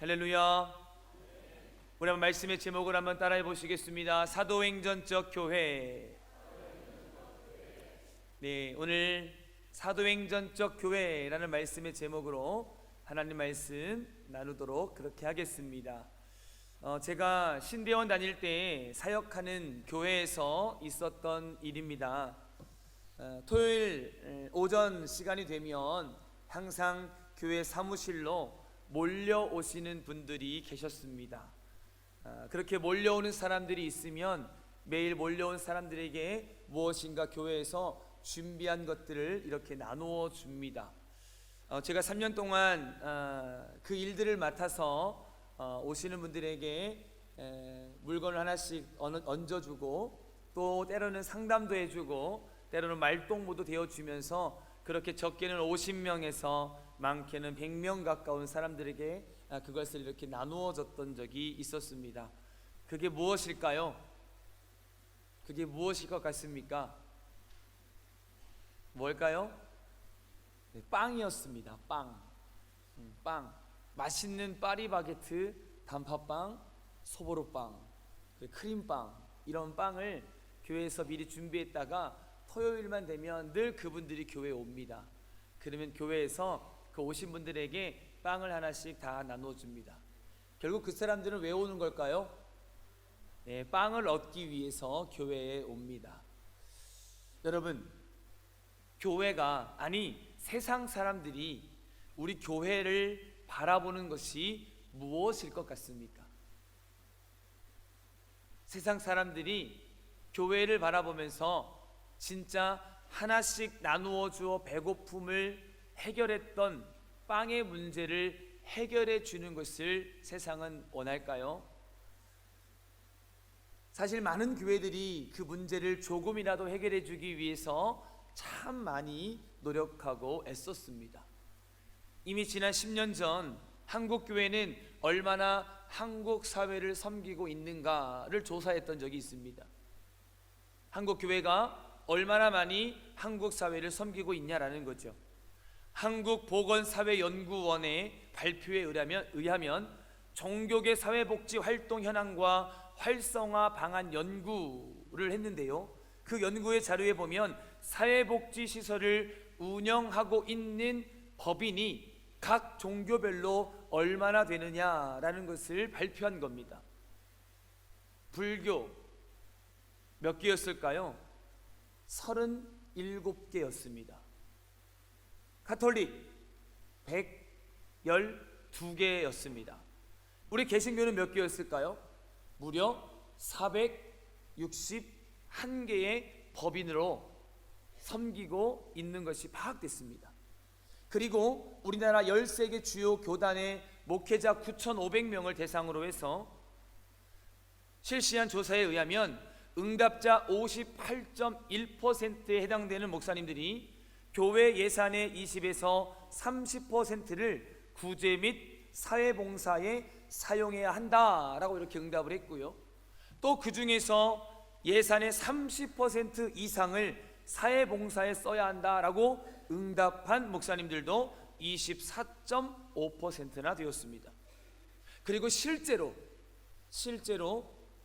할렐루야. 우리 한번 말씀의 제목을 한번 따라해 보시겠습니다. 사도행전적 교회. 네, 오늘 사도행전적 교회라는 말씀의 제목으로 하나님 말씀 나누도록 그렇게 하겠습니다. 제가 신대원 다닐 때 사역하는 교회에서 있었던 일입니다. 토요일 오전 시간이 되면 항상 교회 사무실로 몰려오시는 분들이 계셨습니다. 그렇게 몰려오는 사람들이 있으면 매일 몰려온 사람들에게 무엇인가 교회에서 준비한 것들을 이렇게 나누어 줍니다. 제가 3년 동안 그 일들을 맡아서 오시는 분들에게 물건을 하나씩 얹어주고, 또 때로는 상담도 해주고, 때로는 말동무도 되어주면서 그렇게 적게는 50명에서 많게는 100명 가까운 사람들에게 그것을 이렇게 나누어 줬던 적이 있었습니다. 그게 무엇일까요? 그게 무엇일 것 같습니까? 뭘까요? 네, 빵이었습니다. 빵. 맛있는 파리바게트, 단팥빵, 소보루빵, 크림빵, 이런 빵을 교회에서 미리 준비했다가 토요일만 되면 늘 그분들이 교회에 옵니다. 그러면 교회에서 그 오신 분들에게 빵을 하나씩 다 나눠줍니다. 결국 그 사람들은 왜 오는 걸까요? 네, 빵을 얻기 위해서 교회에 옵니다. 여러분, 교회가, 아니 세상 사람들이 우리 교회를 바라보는 것이 무엇일 것 같습니까? 세상 사람들이 교회를 바라보면서 진짜 하나씩 나누어 주어 배고픔을 해결했던 빵의 문제를 해결해 주는 것을 세상은 원할까요? 사실 많은 교회들이 그 문제를 조금이라도 해결해 주기 위해서 참 많이 노력하고 애썼습니다. 이미 지난 10년 전 한국 교회는 얼마나 한국 사회를 섬기고 있는가를 조사했던 적이 있습니다. 한국 교회가 얼마나 많이 한국 사회를 섬기고 있냐라는 거죠. 한국보건사회연구원의 발표에 의하면 종교계 사회복지 활동 현황과 활성화 방안 연구를 했는데요, 그 연구의 자료에 보면 사회복지 시설을 운영하고 있는 법인이 각 종교별로 얼마나 되느냐라는 것을 발표한 겁니다. 불교 몇 개였을까요? 37개였습니다. 가톨릭 112개였습니다. 우리 개신교는 몇 개였을까요? 무려 461개의 법인으로 섬기고 있는 것이 파악됐습니다. 그리고 우리나라 13개 주요 교단의 목회자 9,500명을 대상으로 해서 실시한 조사에 의하면 응답자 58.1%에 해당되는 목사님들이 교회 예산의 20에서 30%를 구제 및 사회봉사에 사용해야 한다라고 이렇게 응답을 했고요, 또 그 중에서 예산의 30% 이상을 사회봉사에 써야 한다라고 응답한 목사님들도 24.5%나 되었습니다. 그리고 실제로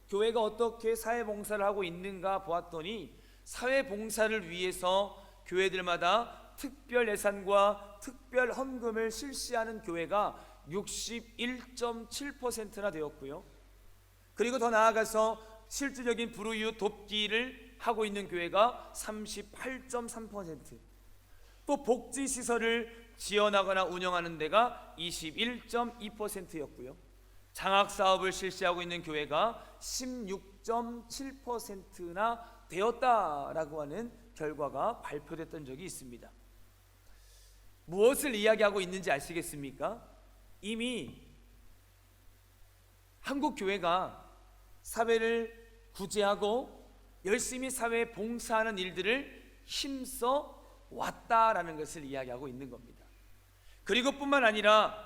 교회가 어떻게 사회봉사를 하고 있는가 보았더니, 사회봉사를 위해서 교회들마다 특별 예산과 특별 헌금을 실시하는 교회가 61.7%나 되었고요, 그리고 더 나아가서 실질적인 불우이웃 돕기를 하고 있는 교회가 38.3%, 또 복지시설을 지원하거나 운영하는 데가 21.2%였고요, 장학사업을 실시하고 있는 교회가 16.7%나 되었다라고 하는 결과가 발표됐던 적이 있습니다. 무엇을 이야기하고 있는지 아시겠습니까? 이미 한국 교회가 사회를 구제하고 열심히 사회에 봉사하는 일들을 힘써 왔다라는 것을 이야기하고 있는 겁니다. 그리고 뿐만 아니라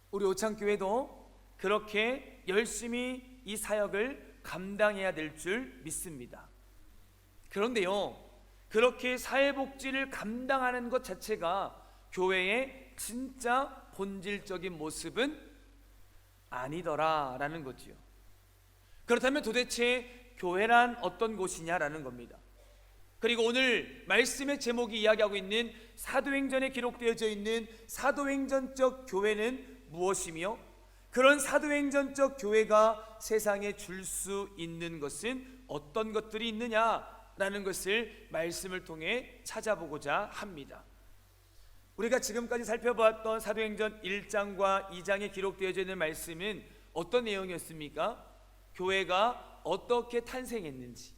우리 오창교회도 그렇게 열심히 이 사역을 감당해야 될 줄 믿습니다. 그런데요, 그렇게 사회복지를 감당하는 것 자체가 교회의 진짜 본질적인 모습은 아니더라라는 거지요. 그렇다면 도대체 교회란 어떤 곳이냐라는 겁니다. 그리고 오늘 말씀의 제목이 이야기하고 있는 사도행전에 기록되어져 있는 사도행전적 교회는 무엇이며, 그런 사도행전적 교회가 세상에 줄 수 있는 것은 어떤 것들이 있느냐라는 것을 말씀을 통해 찾아보고자 합니다. 우리가 지금까지 살펴보았던 사도행전 1장과 2장에 기록되어져 있는 말씀은 어떤 내용이었습니까? 교회가 어떻게 탄생했는지,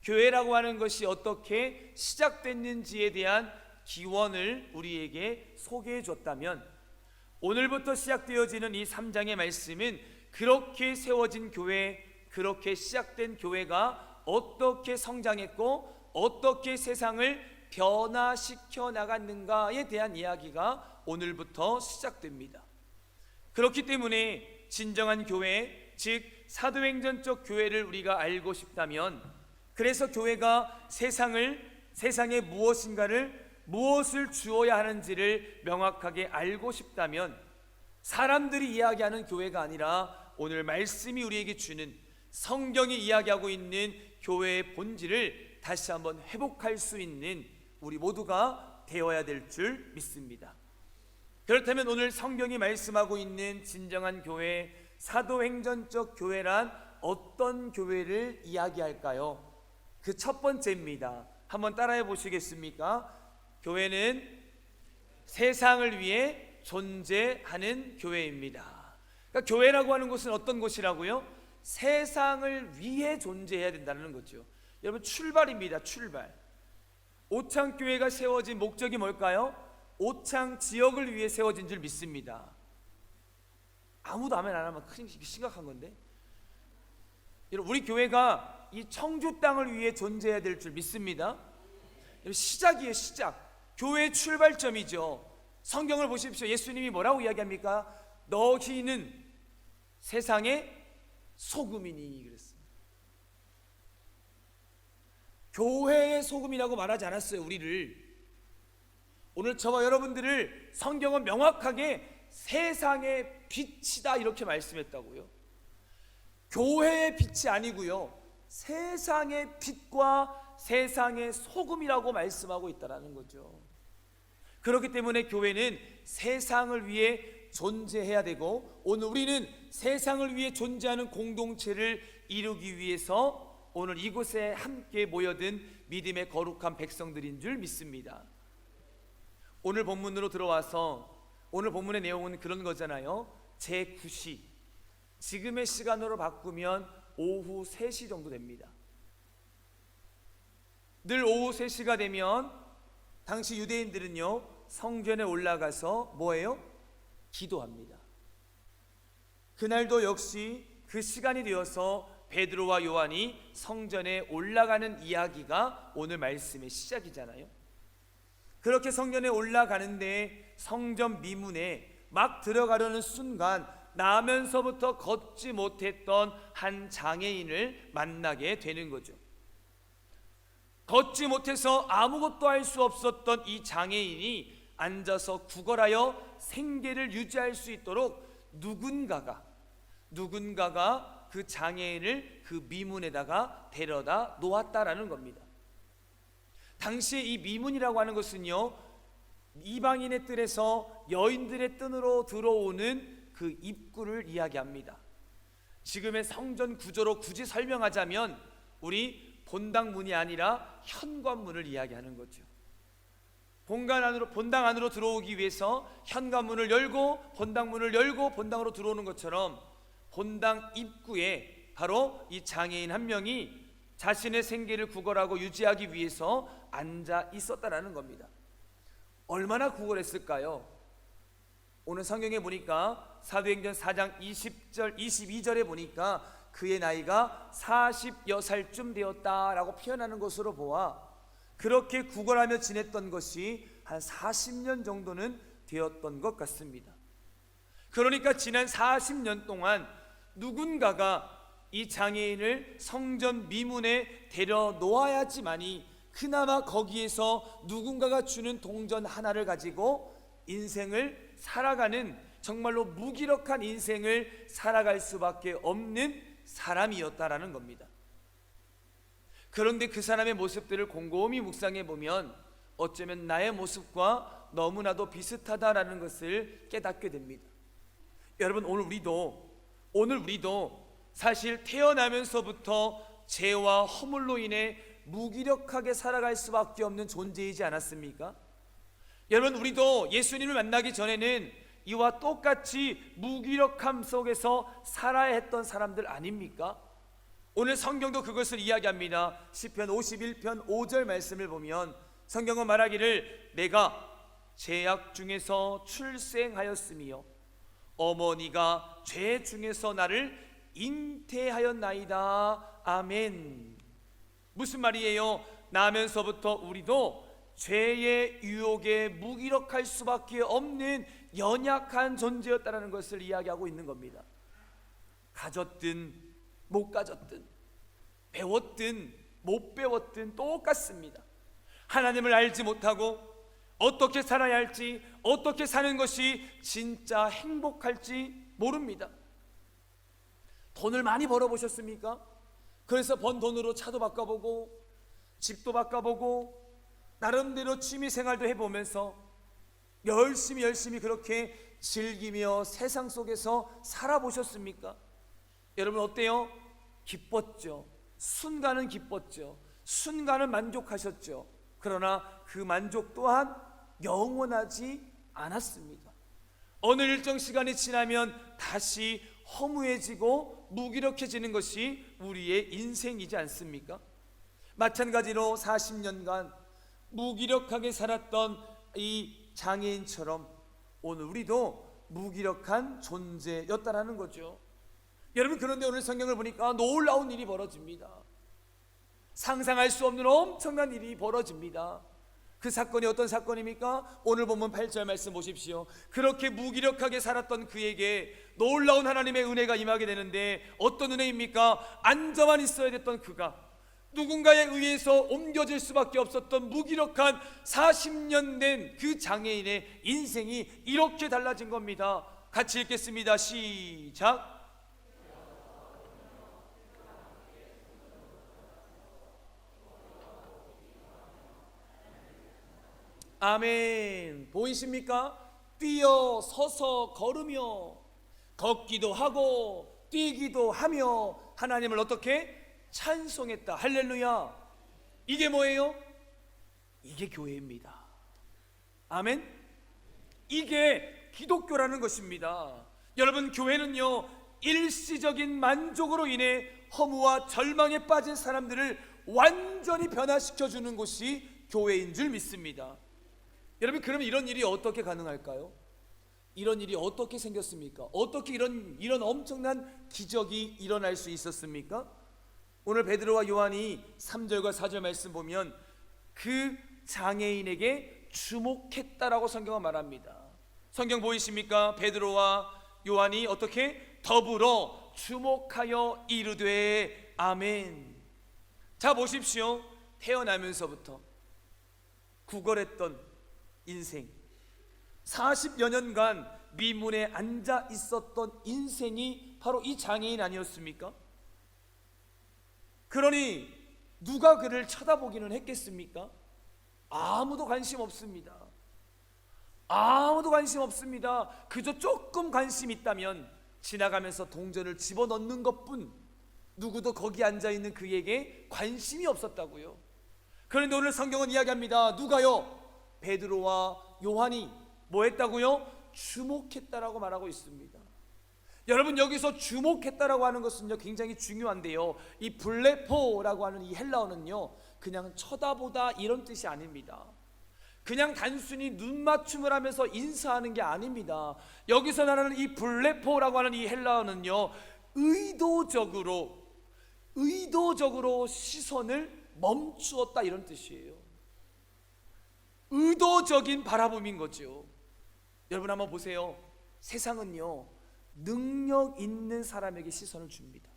교회라고 하는 것이 어떻게 시작됐는지에 대한 기원을 우리에게 소개해 줬다면, 오늘부터 시작되어지는 이 3장의 말씀은 그렇게 세워진 교회, 그렇게 시작된 교회가 어떻게 성장했고 어떻게 세상을 변화시켜 나갔는가에 대한 이야기가 오늘부터 시작됩니다. 그렇기 때문에 진정한 교회, 즉 사도행전적 교회를 우리가 알고 싶다면, 그래서 교회가 세상에 무엇을 주어야 하는지를 명확하게 알고 싶다면, 사람들이 이야기하는 교회가 아니라 오늘 말씀이 우리에게 주는, 성경이 이야기하고 있는 교회의 본질을 다시 한번 회복할 수 있는 우리 모두가 되어야 될 줄 믿습니다. 그렇다면 오늘 성경이 말씀하고 있는 진정한 교회, 사도행전적 교회란 어떤 교회를 이야기할까요? 그 첫 번째입니다. 한번 따라해 보시겠습니까? 교회는 세상을 위해 존재하는 교회입니다. 그러니까 교회라고 하는 것은 어떤 곳이라고요? 세상을 위해 존재해야 된다는 거죠. 여러분, 출발입니다. 출발. 오창교회가 세워진 목적이 뭘까요? 오창 지역을 위해 세워진 줄 믿습니다. 아무도 아멘 안 하면 심각한 건데, 여러분, 우리 교회가 이 청주 땅을 위해 존재해야 될 줄 믿습니다. 여러분, 시작이에요. 시작. 교회의 출발점이죠. 성경을 보십시오. 예수님이 뭐라고 이야기합니까? 너희는 세상의 소금이니 그랬어요. 교회의 소금이라고 말하지 않았어요. 우리를, 오늘 저와 여러분들을 성경은 명확하게 세상의 빛이다 이렇게 말씀했다고요. 교회의 빛이 아니고요, 세상의 빛과 세상의 소금이라고 말씀하고 있다는 거죠. 그렇기 때문에 교회는 세상을 위해 존재해야 되고, 오늘 우리는 세상을 위해 존재하는 공동체를 이루기 위해서 오늘 이곳에 함께 모여든 믿음의 거룩한 백성들인 줄 믿습니다. 오늘 본문으로 들어와서, 오늘 본문의 내용은 그런 거잖아요. 제9시, 지금의 시간으로 바꾸면 오후 3시 정도 됩니다. 늘 오후 3시가 되면 당시 유대인들은요, 성전에 올라가서 뭐예요? 기도합니다. 그날도 역시 그 시간이 되어서 베드로와 요한이 성전에 올라가는 이야기가 오늘 말씀의 시작이잖아요. 그렇게 성전에 올라가는데 성전 미문에 막 들어가려는 순간 나면서부터 걷지 못했던 한 장애인을 만나게 되는 거죠. 걷지 못해서 아무것도 할 수 없었던 이 장애인이 앉아서 구걸하여 생계를 유지할 수 있도록 누군가가 그 장애인을 그 미문에다가 데려다 놓았다라는 겁니다. 당시에 이 미문이라고 하는 것은요, 이방인의 뜰에서 여인들의 뜰으로 들어오는 그 입구를 이야기합니다. 지금의 성전 구조로 굳이 설명하자면 우리 본당문이 아니라 현관문을 이야기하는 거죠. 본당 안으로 들어오기 위해서 현관문을 열고 본당문을 열고 본당으로 들어오는 것처럼 본당 입구에 바로 이 장애인 한 명이 자신의 생계를 구걸하고 유지하기 위해서 앉아 있었다라는 겁니다. 얼마나 구걸했을까요? 오늘 성경에 보니까 사도행전 4장 20절 22절에 보니까 그의 나이가 40여 살쯤 되었다라고 표현하는 것으로 보아 그렇게 구걸하며 지냈던 것이 한 40년 정도는 되었던 것 같습니다. 그러니까 지난 40년 동안 누군가가 이 장애인을 성전 미문에 데려 놓아야지만이 그나마 거기에서 누군가가 주는 동전 하나를 가지고 인생을 살아가는, 정말로 무기력한 인생을 살아갈 수밖에 없는 사람이었다라는 겁니다. 그런데 그 사람의 모습들을 곰곰이 묵상해 보면 어쩌면 나의 모습과 너무나도 비슷하다라는 것을 깨닫게 됩니다. 여러분, 오늘 우리도 사실 태어나면서부터 죄와 허물로 인해 무기력하게 살아갈 수밖에 없는 존재이지 않았습니까? 여러분, 우리도 예수님을 만나기 전에는 이와 똑같이 무기력함 속에서 살아야 했던 사람들 아닙니까? 오늘 성경도 그것을 이야기합니다. 시편 51편 5절 말씀을 보면 성경은 말하기를 내가 죄악 중에서 출생하였으며 어머니가 죄 중에서 나를 잉태하였나이다. 아멘. 무슨 말이에요? 나면서부터 우리도 죄의 유혹에 무기력할 수밖에 없는 연약한 존재였다는 것을 이야기하고 있는 겁니다. 가졌든 못 가졌든 배웠든 못 배웠든 똑같습니다. 하나님을 알지 못하고 어떻게 살아야 할지, 어떻게 사는 것이 진짜 행복할지 모릅니다. 돈을 많이 벌어보셨습니까? 그래서 번 돈으로 차도 바꿔보고 집도 바꿔보고 나름대로 취미생활도 해보면서 열심히 그렇게 즐기며 세상 속에서 살아보셨습니까? 여러분 어때요? 기뻤죠. 순간은 기뻤죠. 순간은 만족하셨죠. 그러나 그 만족 또한 영원하지 않았습니다. 어느 일정 시간이 지나면 다시 허무해지고 무기력해지는 것이 우리의 인생이지 않습니까? 마찬가지로 40년간 무기력하게 살았던 이 장애인처럼 오늘 우리도 무기력한 존재였다라는 거죠. 여러분, 그런데 오늘 성경을 보니까 놀라운 일이 벌어집니다. 상상할 수 없는 엄청난 일이 벌어집니다. 그 사건이 어떤 사건입니까? 오늘 본문 8절 말씀 보십시오. 그렇게 무기력하게 살았던 그에게 놀라운 하나님의 은혜가 임하게 되는데 어떤 은혜입니까? 앉아만 있어야 됐던 그가 누군가에 의해서 옮겨질 수밖에 없었던 무기력한 40년 된 그 장애인의 인생이 이렇게 달라진 겁니다. 같이 읽겠습니다. 시작. 아멘. 보이십니까? 뛰어 서서 걸으며 걷기도 하고 뛰기도 하며 하나님을 어떻게 찬송했다. 할렐루야. 이게 뭐예요? 이게 교회입니다. 아멘. 이게 기독교라는 것입니다. 여러분, 교회는요 일시적인 만족으로 인해 허무와 절망에 빠진 사람들을 완전히 변화시켜 주는 곳이 교회인 줄 믿습니다. 여러분, 그러면 이런 일이 어떻게 가능할까요? 이런 일이 어떻게 생겼습니까? 어떻게 이런 엄청난 기적이 일어날 수 있었습니까? 오늘 베드로와 요한이 3절과 4절 말씀 보면 그 장애인에게 주목했다라고 성경은 말합니다. 성경 보이십니까? 베드로와 요한이 어떻게 더불어 주목하여 이르되 아멘. 자, 보십시오. 태어나면서부터 구걸했던 인생, 40여 년간 미문에 앉아 있었던 인생이 바로 이 장애인 아니었습니까? 그러니 누가 그를 쳐다보기는 했겠습니까? 아무도 관심 없습니다. 아무도 관심 없습니다. 그저 조금 관심 있다면 지나가면서 동전을 집어넣는 것뿐, 누구도 거기 앉아있는 그에게 관심이 없었다고요. 그런데 오늘 성경은 이야기합니다. 누가요? 베드로와 요한이 뭐 했다고요? 주목했다라고 말하고 있습니다. 여러분, 여기서 주목했다라고 하는 것은요 굉장히 중요한데요, 이 블레포라고 하는 이 헬라어는요 그냥 쳐다보다 이런 뜻이 아닙니다. 그냥 단순히 눈맞춤을 하면서 인사하는 게 아닙니다. 여기서 말하는 이 블레포라고 하는 이 헬라어는요 의도적으로 시선을 멈추었다 이런 뜻이에요. 의도적인 바라봄인 거죠. 여러분 한번 보세요. 세상은요 능력 있는 사람에게 시선을 줍니다.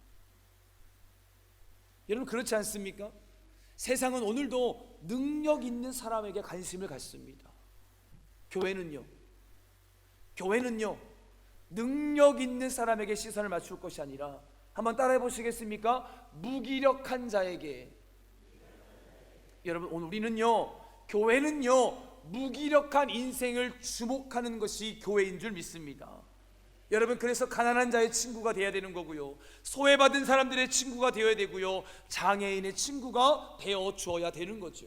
여러분 그렇지 않습니까? 세상은 오늘도 능력 있는 사람에게 관심을 갖습니다. 교회는요 교회는요, 능력 있는 사람에게 시선을 맞출 것이 아니라, 한번 따라해 보시겠습니까? 무기력한 자에게. 여러분, 오늘 우리는요, 교회는요, 무기력한 인생을 주목하는 것이 교회인 줄 믿습니다. 여러분, 그래서 가난한 자의 친구가 되어야 되는 거고요, 소외받은 사람들의 친구가 되어야 되고요, 장애인의 친구가 되어 주어야 되는 거죠.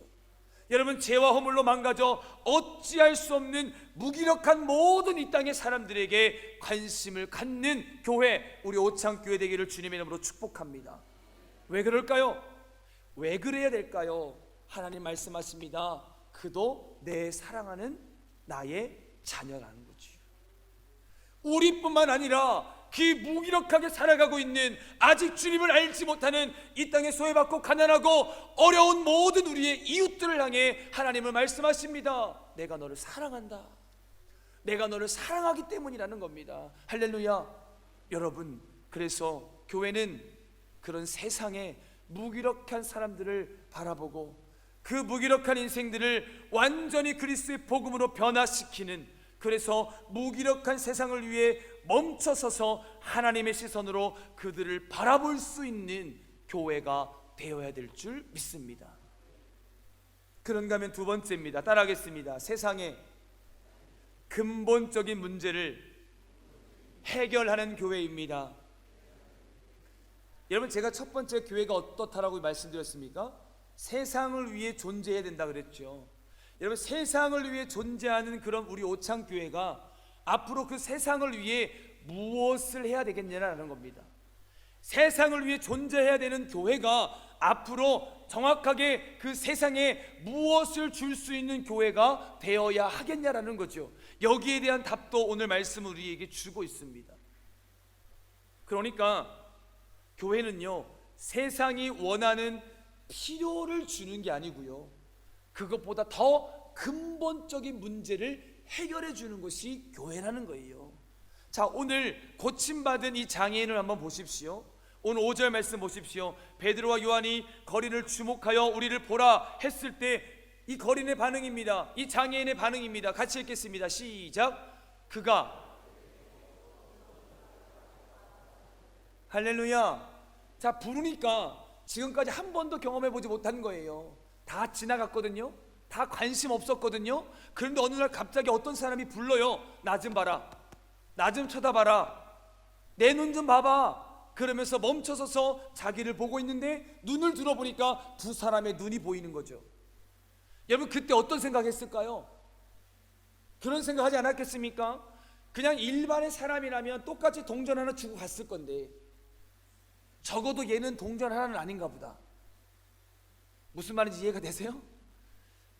여러분, 죄와 허물로 망가져 어찌할 수 없는 무기력한 모든 이 땅의 사람들에게 관심을 갖는 교회, 우리 오창교회 되기를 주님의 이름으로 축복합니다. 왜 그럴까요? 왜 그래야 될까요? 하나님 말씀하십니다. 그도 내 사랑하는 나의 자녀라는 거죠. 우리뿐만 아니라 그 무기력하게 살아가고 있는, 아직 주님을 알지 못하는 이 땅에 소외받고 가난하고 어려운 모든 우리의 이웃들을 향해 하나님은 말씀하십니다. 내가 너를 사랑한다. 내가 너를 사랑하기 때문이라는 겁니다. 할렐루야. 여러분, 그래서 교회는 그런 세상에 무기력한 사람들을 바라보고 그 무기력한 인생들을 완전히 그리스도의 복음으로 변화시키는, 그래서 무기력한 세상을 위해 멈춰서서 하나님의 시선으로 그들을 바라볼 수 있는 교회가 되어야 될 줄 믿습니다. 그런가 하면 두 번째입니다. 따라하겠습니다. 세상의 근본적인 문제를 해결하는 교회입니다. 여러분, 제가 첫 번째 교회가 어떻다라고 말씀드렸습니까? 세상을 위해 존재해야 된다 그랬죠. 여러분, 세상을 위해 존재하는 그런 우리 오창교회가 앞으로 그 세상을 위해 무엇을 해야 되겠냐라는 겁니다. 세상을 위해 존재해야 되는 교회가 앞으로 정확하게 그 세상에 무엇을 줄 수 있는 교회가 되어야 하겠냐라는 거죠. 여기에 대한 답도 오늘 말씀은 우리에게 주고 있습니다. 그러니까 교회는요, 세상이 원하는 필요를 주는 게 아니고요, 그것보다 더 근본적인 문제를 해결해 주는 것이 교회라는 거예요. 자, 오늘 고침받은 이 장애인을 한번 보십시오. 오늘 5절 말씀 보십시오. 베드로와 요한이 거린을 주목하여 우리를 보라 했을 때 이 거린의 반응입니다. 이 장애인의 반응입니다. 같이 읽겠습니다. 시작. 그가, 할렐루야. 자, 부르니까 지금까지 한 번도 경험해 보지 못한 거예요. 다 지나갔거든요. 다 관심 없었거든요. 그런데 어느 날 갑자기 어떤 사람이 불러요. 나 좀 봐라, 나 좀 쳐다봐라, 내 눈 좀 봐봐. 그러면서 멈춰서서 자기를 보고 있는데 눈을 들어보니까 두 사람의 눈이 보이는 거죠. 여러분, 그때 어떤 생각했을까요? 그런 생각하지 않았겠습니까? 그냥 일반의 사람이라면 똑같이 동전 하나 주고 갔을 건데, 적어도 얘는 동전 하나는 아닌가 보다. 무슨 말인지 이해가 되세요?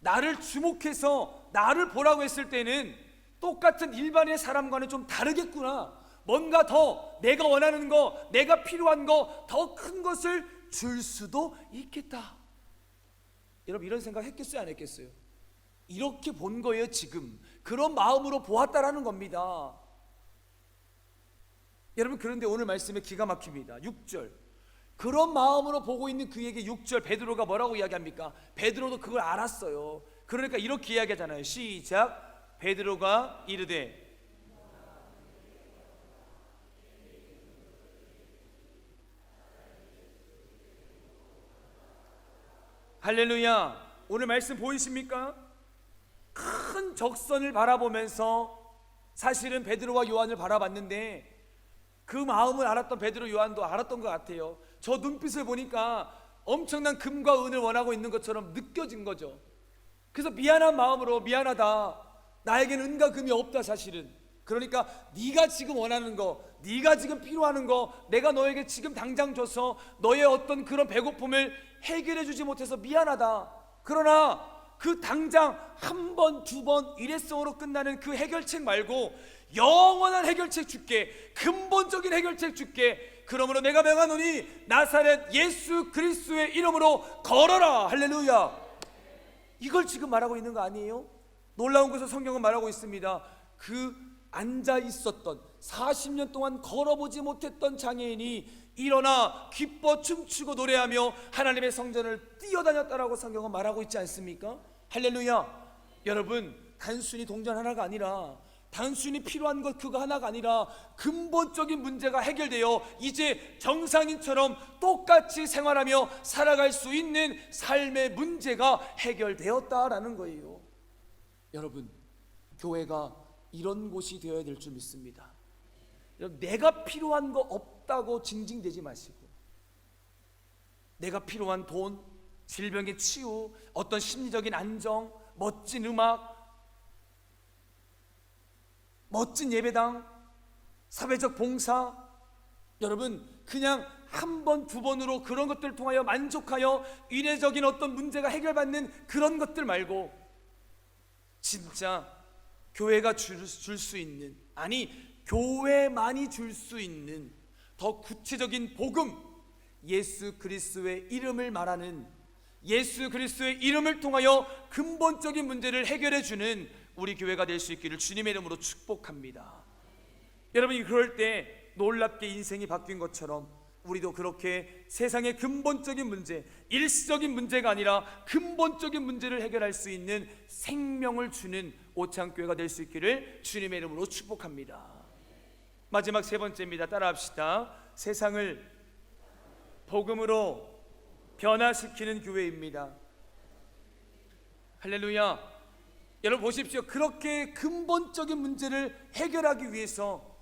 나를 주목해서 나를 보라고 했을 때는 똑같은 일반의 사람과는 좀 다르겠구나, 뭔가 더 내가 원하는 거, 내가 필요한 거, 더 큰 것을 줄 수도 있겠다. 여러분, 이런 생각 했겠어요, 안 했겠어요? 이렇게 본 거예요. 지금 그런 마음으로 보았다라는 겁니다. 여러분, 그런데 오늘 말씀에 기가 막힙니다. 6절, 그런 마음으로 보고 있는 그에게 6절 베드로가 뭐라고 이야기합니까? 베드로도 그걸 알았어요. 그러니까 이렇게 이야기하잖아요. 시작. 베드로가 이르되, 할렐루야. 오늘 말씀 보이십니까? 큰 적선을 바라보면서 사실은 베드로와 요한을 바라봤는데 그 마음을 알았던 베드로 요한도 알았던 것 같아요. 저 눈빛을 보니까 엄청난 금과 은을 원하고 있는 것처럼 느껴진 거죠. 그래서 미안한 마음으로, 미안하다, 나에게는 은과 금이 없다 사실은. 그러니까 네가 지금 원하는 거, 네가 지금 필요하는 거 내가 너에게 지금 당장 줘서 너의 어떤 그런 배고픔을 해결해 주지 못해서 미안하다. 그러나 그 당장 한 번, 두 번 일회성으로 끝나는 그 해결책 말고 영원한 해결책 줄게, 근본적인 해결책 줄게. 그러므로 내가 명하노니 나사렛 예수 그리스도의 이름으로 걸어라. 할렐루야. 이걸 지금 말하고 있는 거 아니에요? 놀라운 것을 성경은 말하고 있습니다. 그 앉아 있었던 40년 동안 걸어보지 못했던 장애인이 일어나 기뻐 춤추고 노래하며 하나님의 성전을 뛰어다녔다라고 성경은 말하고 있지 않습니까? 할렐루야. 여러분, 단순히 동전 하나가 아니라 단순히 필요한 것 그거 하나가 아니라 근본적인 문제가 해결되어 이제 정상인처럼 똑같이 생활하며 살아갈 수 있는 삶의 문제가 해결되었다라는 거예요. 여러분, 교회가 이런 곳이 되어야 될 줄 믿습니다. 여러분, 내가 필요한 거 없다고 징징대지 마시고, 내가 필요한 돈, 질병의 치유, 어떤 심리적인 안정, 멋진 음악, 멋진 예배당, 사회적 봉사, 여러분 그냥 한 번, 두 번으로 그런 것들을 통하여 만족하여 이례적인 어떤 문제가 해결받는 그런 것들 말고, 진짜 교회가 줄 수 있는, 아니 교회만이 줄 수 있는 더 구체적인 복음, 예수 그리스도의 이름을 말하는, 예수 그리스도의 이름을 통하여 근본적인 문제를 해결해 주는 우리 교회가 될 수 있기를 주님의 이름으로 축복합니다. 여러분이 그럴 때 놀랍게 인생이 바뀐 것처럼 우리도 그렇게 세상의 근본적인 문제, 일시적인 문제가 아니라 근본적인 문제를 해결할 수 있는 생명을 주는 오창교회가 될 수 있기를 주님의 이름으로 축복합니다. 마지막 세 번째입니다. 따라합시다. 세상을 복음으로 변화시키는 교회입니다. 할렐루야. 여러분 보십시오. 그렇게 근본적인 문제를 해결하기 위해서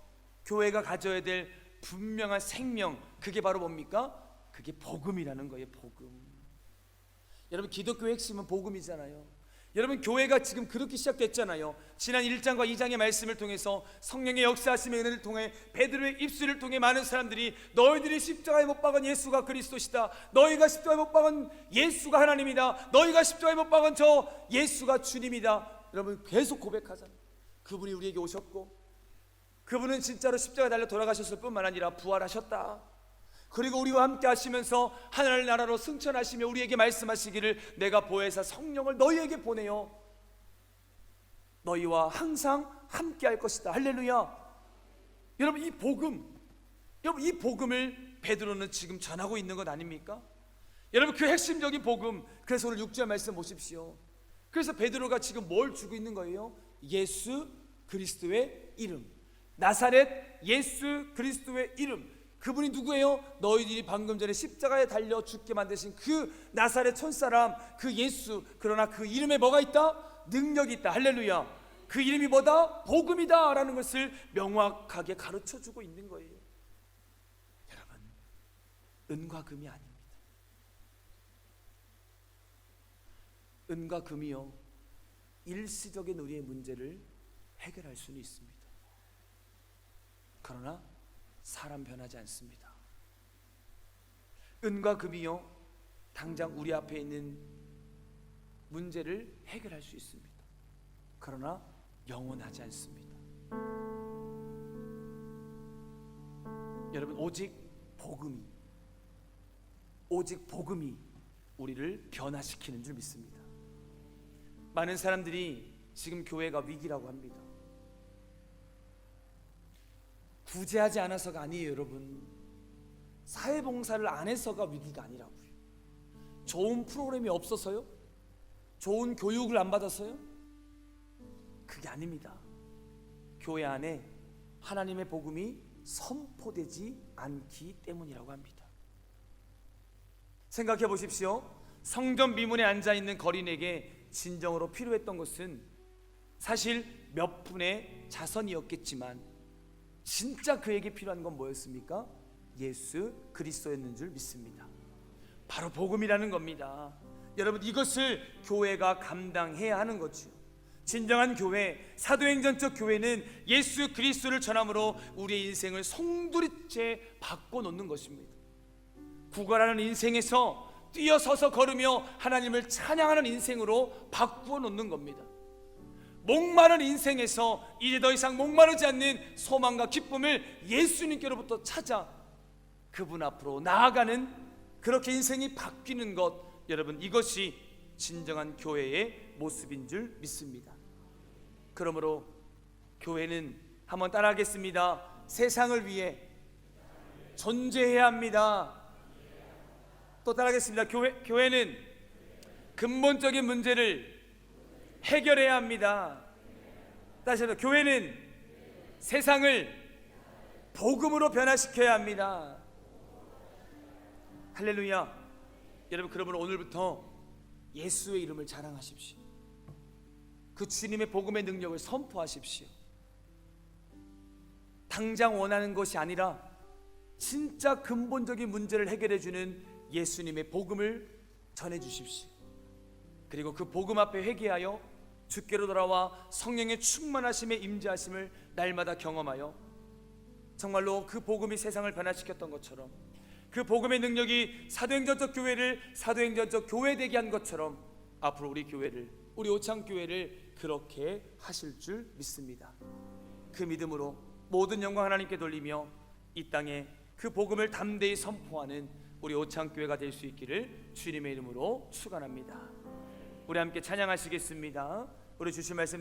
교회가 가져야 될 분명한 생명, 그게 바로 뭡니까? 그게 복음이라는 거예요. 복음. 여러분, 기독교의 핵심은 복음이잖아요. 여러분, 교회가 지금 그렇게 시작됐잖아요. 지난 1장과 2장의 말씀을 통해서 성령의 역사하심의 은혜를 통해 베드로의 입술을 통해 많은 사람들이 너희들이 십자가에 못 박은 예수가 그리스도시다, 너희가 십자가에 못 박은 예수가 하나님이다, 너희가 십자가에 못 박은 저 예수가 주님이다, 여러분 계속 고백하잖아요. 그분이 우리에게 오셨고, 그분은 진짜로 십자가에 달려 돌아가셨을 뿐만 아니라 부활하셨다, 그리고 우리와 함께 하시면서 하나님의 나라로 승천하시며 우리에게 말씀하시기를 내가 보혜사 성령을 너희에게 보내요 너희와 항상 함께 할 것이다. 할렐루야. 여러분, 이 복음, 여러분 이 복음을 베드로는 지금 전하고 있는 것 아닙니까? 여러분, 그 핵심적인 복음, 그래서 오늘 6절 말씀 보십시오. 그래서 베드로가 지금 뭘 주고 있는 거예요? 예수 그리스도의 이름, 나사렛 예수 그리스도의 이름. 그분이 누구예요? 너희들이 방금 전에 십자가에 달려 죽게 만드신 그 나사렛 천사람, 그 예수. 그러나 그 이름에 뭐가 있다? 능력이 있다. 할렐루야. 그 이름이 뭐다? 복음이다 라는 것을 명확하게 가르쳐주고 있는 거예요. 여러분, 은과 금이 아닙니다. 은과 금이요, 일시적인 우리의 문제를 해결할 수는 있습니다. 그러나 사람 변하지 않습니다. 은과 금이요, 당장 우리 앞에 있는 문제를 해결할 수 있습니다. 그러나 영원하지 않습니다. 여러분, 오직 복음이 우리를 변화시키는 줄 믿습니다. 많은 사람들이 지금 교회가 위기라고 합니다. 구제하지 않아서가 아니에요. 여러분, 사회봉사를 안 해서가 위기가 아니라고요. 좋은 프로그램이 없어서요? 좋은 교육을 안 받아서요? 그게 아닙니다. 교회 안에 하나님의 복음이 선포되지 않기 때문이라고 합니다. 생각해 보십시오. 성전 미문에 앉아있는 거린에게 진정으로 필요했던 것은 사실 몇 분의 자선이었겠지만 진짜 그에게 필요한 건 뭐였습니까? 예수 그리스도였는 줄 믿습니다. 바로 복음이라는 겁니다. 여러분, 이것을 교회가 감당해야 하는 거죠. 진정한 교회, 사도행전적 교회는 예수 그리스도를 전함으로 우리의 인생을 송두리째 바꿔놓는 것입니다. 구걸하는 인생에서 뛰어서서 걸으며 하나님을 찬양하는 인생으로 바꾸어 놓는 겁니다. 목마른 인생에서 이제 더 이상 목마르지 않는 소망과 기쁨을 예수님께로부터 찾아 그분 앞으로 나아가는, 그렇게 인생이 바뀌는 것, 여러분 이것이 진정한 교회의 모습인 줄 믿습니다. 그러므로 교회는 한번 따라하겠습니다. 세상을 위해 존재해야 합니다. 또 따라하겠습니다. 교회는 근본적인 문제를 해결해야 합니다. 다시 한번, 교회는 세상을 복음으로 변화시켜야 합니다. 할렐루야. 여러분, 그러면 오늘부터 예수의 이름을 자랑하십시오. 그 주님의 복음의 능력을 선포하십시오. 당장 원하는 것이 아니라 진짜 근본적인 문제를 해결해 주는 예수님의 복음을 전해 주십시오. 그리고 그 복음 앞에 회개하여 주께로 돌아와 성령의 충만하심에 임재하심을 날마다 경험하여 정말로 그 복음이 세상을 변화시켰던 것처럼, 그 복음의 능력이 사도행전적 교회를 사도행전적 교회되게 한 것처럼 앞으로 우리 교회를, 우리 오창교회를 그렇게 하실 줄 믿습니다. 그 믿음으로 모든 영광 하나님께 돌리며 이 땅에 그 복음을 담대히 선포하는 우리 오창교회가 될 수 있기를 주님의 이름으로 축원합니다. 우리 함께 찬양하시겠습니다. 우리 주신 말씀